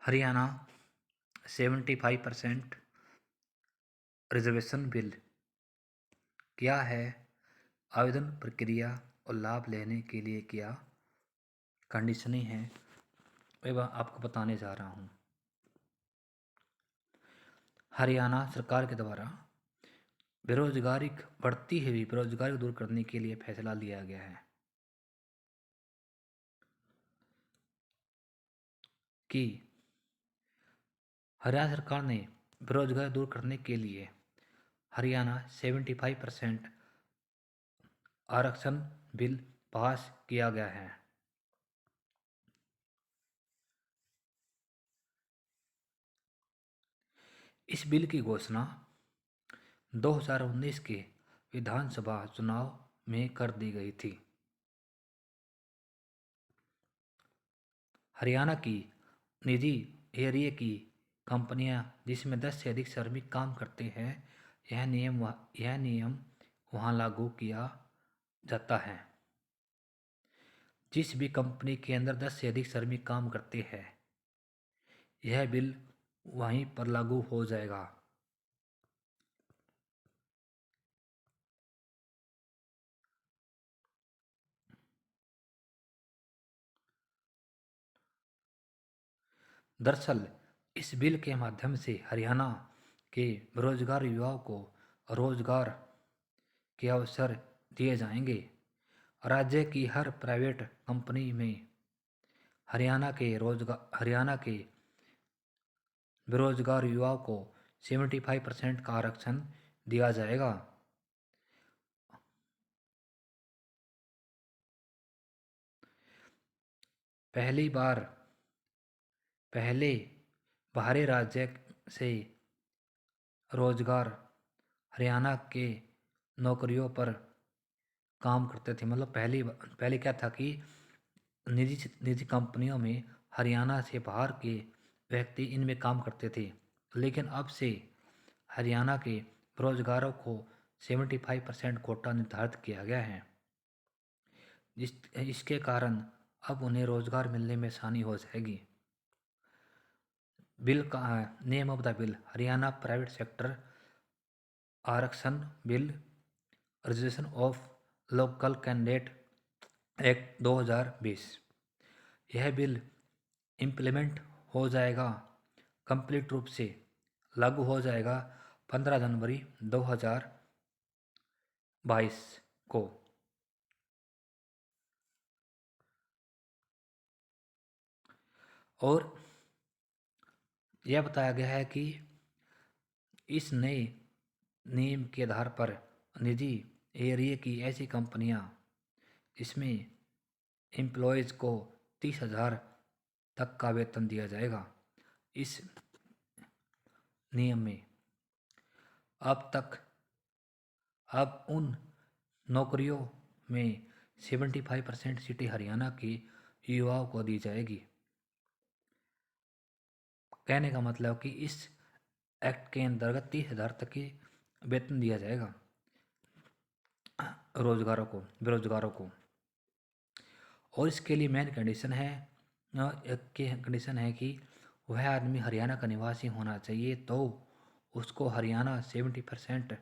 Haryana 75% reservation bill क्या है? आवेदन प्रक्रिया और लाभ लेने के लिए क्या कंडीशनें हैं, वह आपको बताने जा रहा हूँ। हरियाणा सरकार के द्वारा बढ़ती हुई बेरोजगारी को दूर करने के लिए फैसला लिया गया है कि हरियाणा सरकार ने बेरोजगारी दूर करने के लिए हरियाणा 75% आरक्षण बिल पास किया गया है। इस बिल की घोषणा 2019 के विधानसभा चुनाव में कर दी गई थी। हरियाणा की निजी एरिया की कंपनियां जिसमें 10 से अधिक श्रमिक काम करते हैं, यह नियम वहां लागू किया जाता है। जिस भी कंपनी के अंदर 10 से अधिक श्रमिक काम करते हैं, यह बिल वहीं पर लागू हो जाएगा। दरअसल इस बिल के माध्यम से हरियाणा के बेरोजगार युवाओं को रोजगार के अवसर दिए जाएंगे। राज्य की हर प्राइवेट कंपनी में हरियाणा के बेरोजगार युवाओं को 75% का आरक्षण दिया जाएगा। पहले बाहरी राज्य से रोजगार हरियाणा के नौकरियों पर काम करते थे। मतलब पहले क्या था कि निजी कंपनियों में हरियाणा से बाहर के व्यक्ति इनमें काम करते थे, लेकिन अब से हरियाणा के बेरोजगारों को 75% कोटा निर्धारित किया गया है। इसके कारण अब उन्हें रोजगार मिलने में आसानी हो जाएगी। बिल का name of the bill Haryana private sector आरक्षण bill, registration of local candidate act 2020। यह बिल इम्प्लीमेंट हो जाएगा, कंप्लीट रूप से लागू हो जाएगा 15 जनवरी 2022 को। और यह बताया गया है कि इस नए नियम के आधार पर निजी एरिया की ऐसी कंपनियां इसमें एम्प्लॉयज़ को 30,000 तक का वेतन दिया जाएगा। इस नियम में अब उन नौकरियों में 75% सीटें हरियाणा के युवाओं को दी जाएगी। कहने का मतलब कि इस एक्ट के अंतर्गत 30,000 तक की वेतन दिया जाएगा बेरोजगारों को। और इसके लिए मेन कंडीशन है कि वह आदमी हरियाणा का निवासी होना चाहिए, तो उसको हरियाणा 70%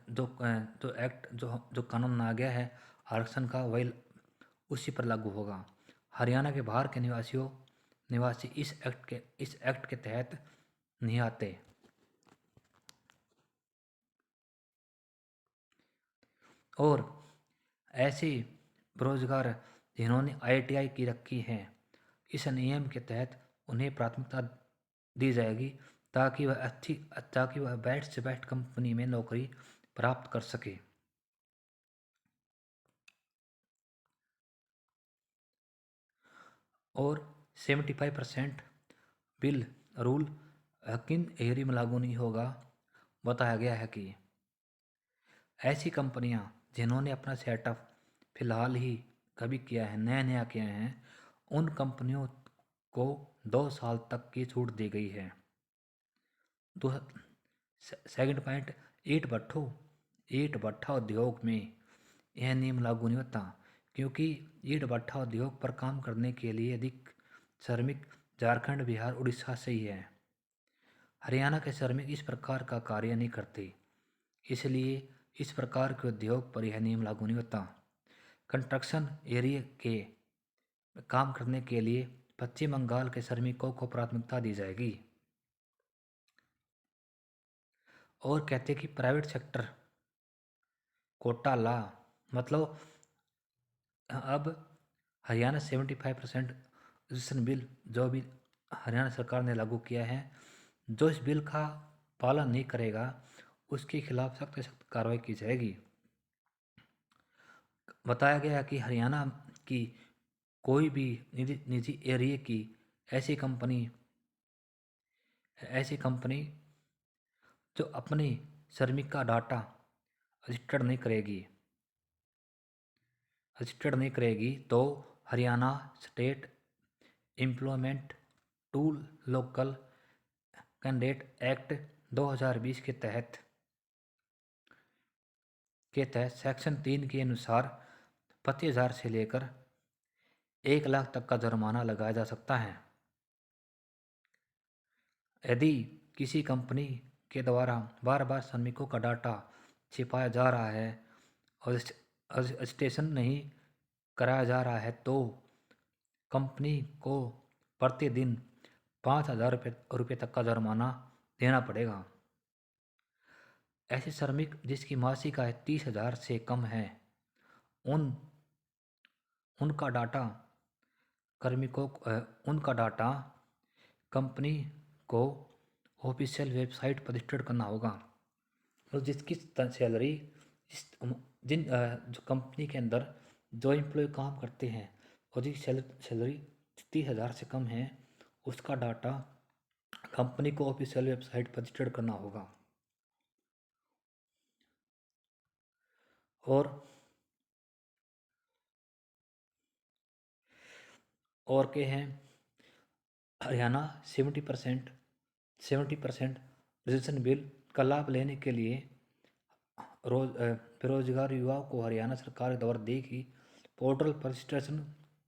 जो कानून आ गया है आरक्षण का, वही उसी पर लागू होगा। हरियाणा के बाहर के निवासी इस एक्ट के तहत नहीं आते। और ऐसे बेरोजगार जिन्होंने ITI की रखी है, इस नियम के तहत उन्हें प्राथमिकता दी जाएगी ताकि वह बेस्ट से बेस्ट कंपनी में नौकरी प्राप्त कर सके। और 75% बिल रूल किन एरिया में लागू नहीं होगा। बताया गया है कि ऐसी कंपनियां जिन्होंने अपना सेटअप फिलहाल ही कभी किया है, नया किया है, उन कंपनियों को 2 साल तक की छूट दी गई है। सेकंड पॉइंट, ईंट भट्ठा उद्योग में यह नियम लागू नहीं होता, क्योंकि ईंट भट्ठा उद्योग पर काम करने के लिए अधिक श्रमिक झारखंड, बिहार, उड़ीसा से ही हैं। हरियाणा के श्रमिक इस प्रकार का कार्य नहीं करते, इसलिए इस प्रकार के उद्योग पर यह नियम लागू नहीं होता। कंस्ट्रक्शन एरिया के काम करने के लिए पश्चिम बंगाल के श्रमिकों को प्राथमिकता दी जाएगी। और कहते कि प्राइवेट सेक्टर कोटा ला, मतलब अब हरियाणा 75% रजिस्ट्रेशन बिल जो भी हरियाणा सरकार ने लागू किया है, जो इस बिल का पालन नहीं करेगा उसके खिलाफ सख्त से सख्त कार्रवाई की जाएगी। बताया गया कि हरियाणा की कोई भी निजी एरिया की ऐसी कंपनी जो अपनी श्रमिक का डाटा रजिस्टर्ड नहीं करेगी तो Haryana state employment tool local candidate act 2020 के तहत सेक्शन 3 के अनुसार 25,000 से लेकर 1 लाख तक का जुर्माना लगाया जा सकता है। यदि किसी कंपनी के द्वारा बार बार श्रमिकों का डाटा छिपाया जा रहा है और रजिस्ट्रेशन नहीं कराया जा रहा है तो कंपनी को प्रतिदिन 5,000 रुपये तक का जुर्माना देना पड़ेगा। ऐसे श्रमिक जिसकी मासिक आय 30,000 से कम है उनका डाटा कंपनी को ऑफिशियल वेबसाइट पर रजिस्टर्ड करना होगा। और जिसकी सैलरी जो कंपनी के अंदर जो एम्प्लॉय काम करते हैं और जिसकी सैलरी 30,000 से कम है उसका डाटा कंपनी को ऑफिशियल वेबसाइट पर रजिस्टर्ड करना होगा। और के हैं हरियाणा 70% रजिस्ट्रेशन बिल का लाभ लेने के लिए बेरोजगार युवाओं को हरियाणा सरकार द्वारा दी गई पोर्टल पर रजिस्ट्रेशन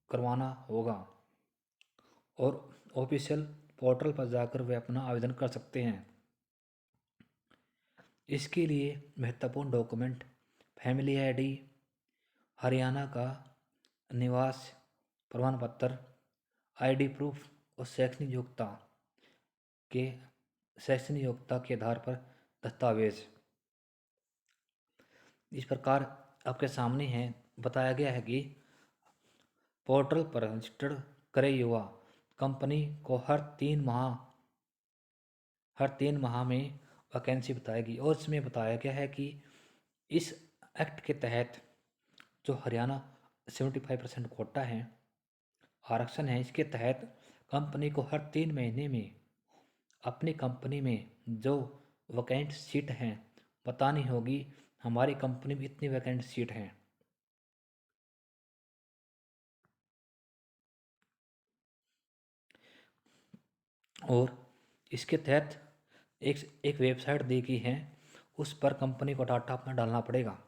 करवाना होगा और ऑफिशियल पोर्टल पर जाकर वे अपना आवेदन कर सकते हैं। इसके लिए महत्वपूर्ण डॉक्यूमेंट फैमिली आईडी, हरियाणा का निवास प्रमाण पत्र, आईडी प्रूफ और शैक्षणिक योग्यता के आधार पर दस्तावेज इस प्रकार आपके सामने है। बताया गया है कि पोर्टल पर रजिस्टर्ड करे युवा कंपनी को हर 3 माह में वैकेंसी बताएगी। और इसमें बताया गया है कि इस एक्ट के तहत जो हरियाणा 75% कोटा है, आरक्षण है, इसके तहत कंपनी को हर 3 महीने में अपनी कंपनी में जो वैकेंट सीट हैं बतानी होगी, हमारी कंपनी में इतनी वैकेंट सीट हैं। और इसके तहत एक वेबसाइट दी गई है, उस पर कंपनी को डाटा अपना डालना पड़ेगा।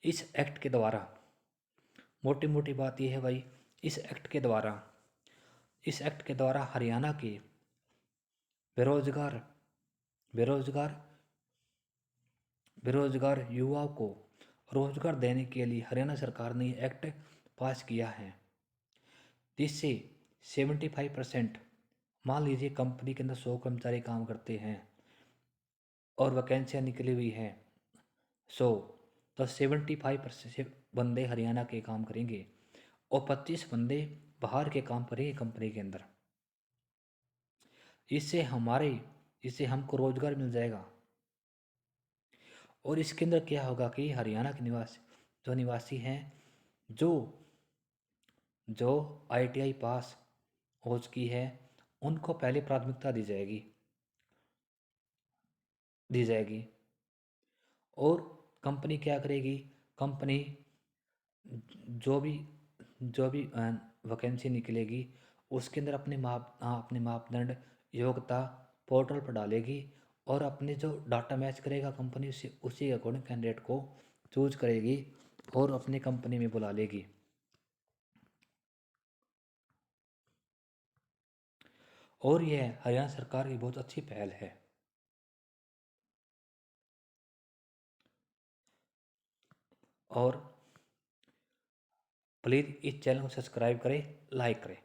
इस एक्ट के द्वारा मोटी मोटी बात यह है भाई, इस एक्ट के द्वारा हरियाणा के बेरोजगार युवाओं को रोजगार देने के लिए हरियाणा सरकार ने एक्ट पास किया है, जिससे 75%, मान लीजिए कंपनी के अंदर 100 कर्मचारी काम करते हैं और वैकेंसियाँ निकली हुई हैं 100, तो 75% बंदे हरियाणा के काम करेंगे और 25 बंदे बाहर के काम करेंगे कंपनी के अंदर। इससे हमको रोजगार मिल जाएगा। और इसके अंदर क्या होगा कि हरियाणा के निवासी हैं जो ITI पास हो चुकी है उनको पहले प्राथमिकता दी जाएगी। और कंपनी क्या करेगी, कंपनी जो भी वैकेंसी निकलेगी उसके अंदर अपने मापदंड योग्यता पोर्टल पर डालेगी और अपने जो डाटा मैच करेगा कंपनी उसी उसी के अकॉर्डिंग कैंडिडेट को चूज करेगी और अपनी कंपनी में बुला लेगी। और यह हरियाणा सरकार की बहुत अच्छी पहल है। और प्लीज़ इस चैनल को सब्सक्राइब करें, लाइक करें।